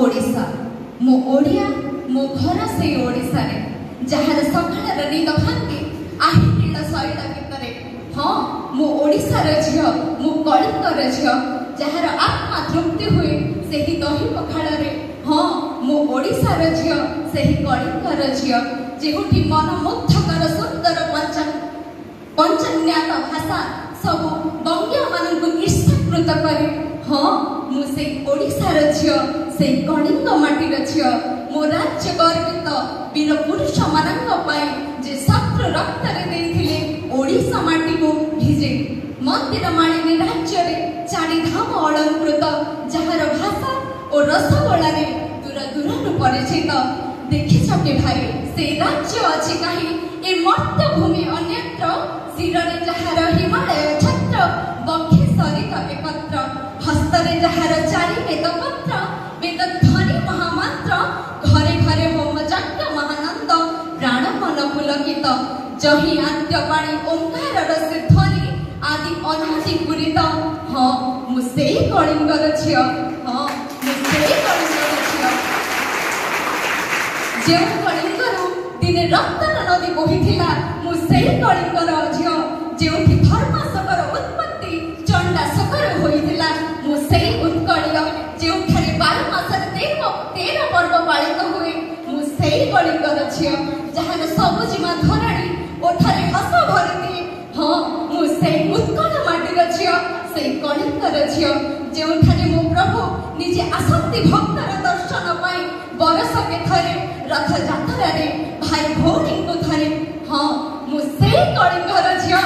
ओडिशा मो ओडिया मो घर से ओडिशा रे जहार सकाळ निद भांगे आही नील शैला भितरे हाँ मो ओडिशा रे झियो मो कलिंग रे झियो जहार आत्मा तृप्ति हुए सेही दही पखाळ रे हाँ मो ओडिशा रे झियो सेही कलिंग रे झियो जेहुठी मनमुग्धकर सुंदर पंचन्यात भाषा सब बंग्या मानकु ईर्ष्याकृत करे हाँ मु से ओडिशा रे झियो से कलिंग माटी रे झियो मो राज्य गर्वित वीर पुरुष मानक पाई जे शत्रु रक्त रे देथिले ओडिशा माटी को भिजे मंदिर मालिनी राज्य रे चारि धाम अलंकृत जहार भाषा और रसगोला रे दूर दूर परिचित देखिछ के भाई से राज्य अछि काहे ए मर्त्य भूमि अन्यत्र शिरे जहार हिमालय छत्र बक्षे सरित एकत्र हस्तरे जहार चारि वेद पत्र वेद ध्वनि महामंत्र घरे घरे होम यज्ञ महानंद प्राण मन पुलकित जहि आद्य पाणी ओंकार रस ध्वनि आदि अनादि पूरित हाँ मु सेही कलिंगर झियो हाँ मु सेही कलिंगर झियो जे कलिंगरु दिने रक्तर नदी बोहिथिला मु सेही कलिंगर झियो जेउठी धर्माशोकर उत्पत्ति चंडाशोकर होइथिला मु सेही उत्कळीय जेउठारे 12 मासरे 13 पर्व पालित हुए मु सेही कलिंगर झियो जहार सबुजिमा धराणी ओठारे हस भरती हाँ मु सेही उत्कल माटीर झियो सेही कलिंगर झियो जेउठारे मो प्रभु निजे आसक्ति भक्तर दर्शन पाई बरसके थरे रथ यात्रा रे भाई भौणी को धरे हाँ मु सेही कलिंगर झियो।